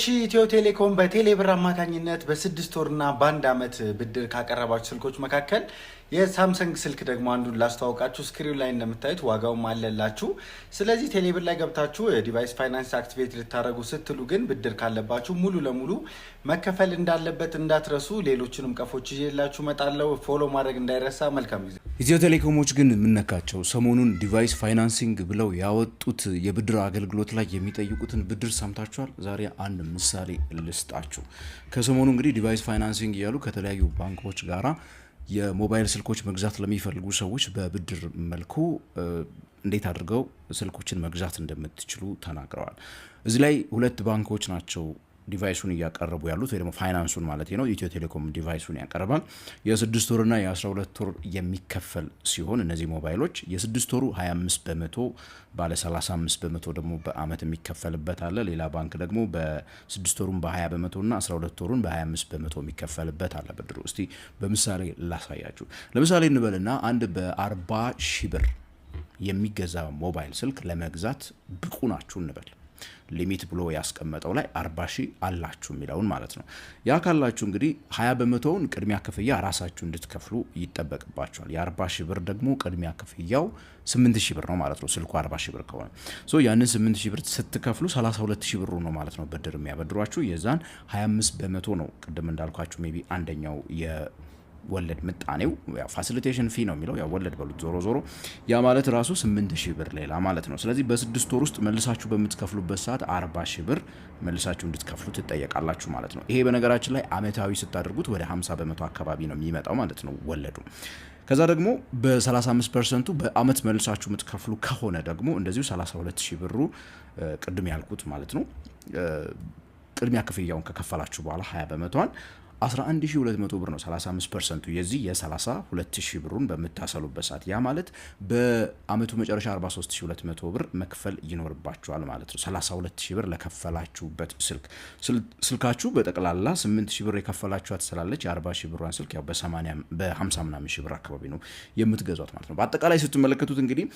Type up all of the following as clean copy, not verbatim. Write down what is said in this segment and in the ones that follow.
ኢትዮ ቴሌኮም በቴሌብር አማካኝነት በ6 ወርና በ1 ዓመት ብድር ካቀረባችሁ ስልኮች መካከል የሳምሰንግ ስልክ ደግሞ አንዱን ላስተዋውቃችሁ። ስክሪን ላይ እንደምታዩት ዋጋውም አለላችሁ። ስለዚህ ቴሌብር ላይ ገብታችሁ ዲቫይስ ፋይናንስ አክቲቬት ልታደርጉ ስትሉ ግን ብድር ካለባችሁ ሙሉ ለሙሉ መከፈል እንዳለበት እንዳትረሱ። ሌሎችንም ቀፎች ይዤላችሁ እመጣለሁ። ፎሎ ማድረግ እንዳይረሳ። መልካም ጊዜ። ኢትዮ ቴሌኮሞች ግን የምነካቸው ሰሞኑን ዲቫይስ ፋይናንሲንግ ብለው ያወጡት የብድር አገልግሎት ላይ የሚጠይቁትን ብድር ሰምታችኋል። ዛሬ አንድ ምሳሌ ልስጣችሁ። ከሰሞኑ እንግዲህ ዲቫይስ ፋይናንሲንግ እያሉ ከተለያዩ ባንኮች ጋራ የሞባይል ስልኮች መግዛት ለሚፈልጉ ሰዎች በብድር መልኩ እንዴት አድርገው ስልኮችን መግዛት እንደምትችሉ ተናግረዋል። እዚህ ላይ ሁለት ባንኮች ናቸው ዲቫይሱን እያቀረቡ ያሉት ወይ ደግሞ ፋይናንሱን ማለት ነው። ኢትዮ ቴሌኮም ዲቫይሱን ያቀርባል። የ6 ወርና የ12 ወር የሚከፈል ሲሆን እነዚህ ሞባይሎች የ6 ወሩ 25 በመቶ ባለ 35 በመቶ ደግሞ በአመት የሚከፈልበት አለ። ሌላ ባንክ ደግሞ በ6 ወሩን በ20 በመቶ እና 12 ወሩን በ25 በመቶ የሚከፈልበት አለ ብድሩ። እስቲ በምሳሌ ላሳያችሁ። ለምሳሌ እንበልና አንድ በ40 ሺህ ብር የሚገዛ ሞባይል ስልክ ለመግዛት ብቁ ናችሁ እንበል። ሊሚት ብሎ ያስቀመጠው ላይ 40 ሺህ አላችሁ የሚለውን ማለት ነው። ያ ካላችሁ እንግዲህ 20 በመቶውን ቅድሚያ ክፍያ ራሳችሁ እንድትከፍሉ ይጠበቅባችኋል። የ40 ሺህ ብር ደግሞ ቅድሚያ ክፍያው 8 ሺህ ብር ነው ማለት ነው። ስልኩ 40 ሺህ ብር ከሆነ ያንን 8 ሺህ ብር ስትከፍሉ 32 ሺህ ብሩ ነው ማለት ነው ብድር የሚያበድሯችሁ። የዛን 25 በመቶ ነው ቅድም እንዳልኳችሁ ሜቢ አንደኛው ወለድ ምጣኔው ፋሲሊቴሽን ፊ ነው የሚለው ወለድ በሉት ዞሮ ያ ማለት ራሱ 8000 ብር ሌላ ማለት ነው። ስለዚህ በ6 ወር ውስጥ መልሳችሁ በምትከፍሉበት ሰዓት 40 ሺህ ብር መልሳችሁ እንድትከፍሉ ትጠየቃላችሁ ማለት ነው። ይሄ በነገራችን ላይ አመታዊ ስታደርጉት ወደ 50 በመቶ አካባቢ ነው የሚመጣው ማለት ነው ወለዱ። ከዛ ደግሞ በ35% በአመት መልሳችሁ የምትከፍሉ ከሆነ ደግሞ እንደዚሁ 32 ሺህ ብሩ ቅድም ያልኩት ማለት ነው ቅድሚያ ክፍያውን ከከፈላችሁ በኋላ 20 በመቶዋን 11200 ብር ነው 35% የዚህ የ32000 ብሩን በመታሰሉበት ሰዓት ያ ማለት በአመቱ መጨረሻ 43200 ብር መክፈል ይኖርባችኋል ማለት ነው። 32000 ብር ለከፈላችሁበት ስልካችሁ በጠቅላላ 8000 ብር የከፈላችኋት ስላለች የ40000 ብሯን ስልክ ያው በ50 ምናምን ሺህ ብር አካባቢ ነው የምትገዟት ማለት ነው። በአጠቃላይ ስትመለከቱት እንግዲህ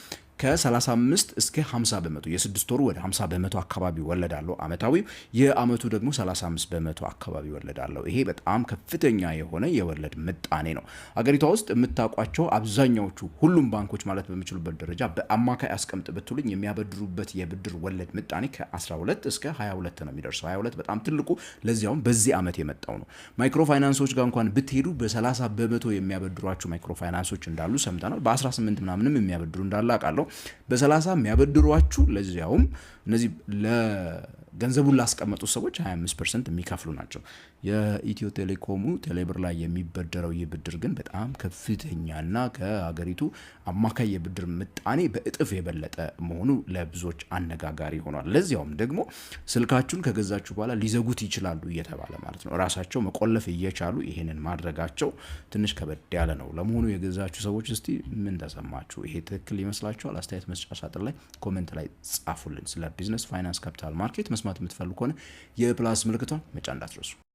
ከ35 እስከ 50 በመቶ የ6 ወሩ ወደ 50 በመቶ አካባቢ ወለዳለው አመታዊ፣ የአመቱ ደግሞ 35 በመቶ አካባቢ ወለዳለው። ይሄ በጣም ከፍተኛ የሆነ የወለድ ምጣኔ ነው። አገሪቷ ውስጥ የምታውቋቸው አብዛኛዎቹ ሁሉም ባንኮች ማለት በሚችሉበት ደረጃ በአማካይ አስቀምጥ ብትሉኝ የሚያበድሩበት የብድር ወለድ ምጣኔ ከ12 እስከ 22 ነው የሚደርሰው። 22 በጣም ትልቁ ለዚያውም በዚህ አመት የመጣው ነው። ማይክሮ ፋይናንሶች ጋር እንኳን ብትሄዱ በ30 በመቶ የሚያበድሯቸው ማይክሮ ፋይናንሶች እንዳሉ ሰምተናል። በ18 ምናምንም የሚያበድሩ እንዳለ አውቃለሁ። በ30 የሚያበድሯችሁ ለዚያውም እነዚህ ለገንዘቡን ላስቀመጡ ሰዎች 25% የሚከፍሉ ናቸው። የኢትዮ ቴሌኮሙ ቴሌብር ላይ የሚበደረው የብድር ግን በጣም ከፍተኛና ከሀገሪቱ አማካይ የብድር ምጣኔ በእጥፍ የበለጠ መሆኑ ለብዙዎች አነጋጋሪ ሆኗል። ለዚያውም ደግሞ ስልካችሁን ከገዛችሁ በኋላ ሊዘጉት ይችላሉ እየተባለ ማለት ነው። ራሳቸው መቆለፍ እየቻሉ ይሄንን ማድረጋቸው ትንሽ ከበድ ያለ ነው። ለመሆኑ የገዛችሁ ሰዎች እስቲ ምን ተሰማችሁ? ይሄ ትክክል ይመስላችኋል? አስተያየት መስጫ ሳጥን ላይ ኮሜንት ላይ ጻፉልን። ስለ ቢዝነስ፣ ፋይናንስ፣ ካፒታል ማርኬት መስማት የምትፈልጉ ከሆነ የፕላስ ምልክቷን መጫን እንዳትረሱ።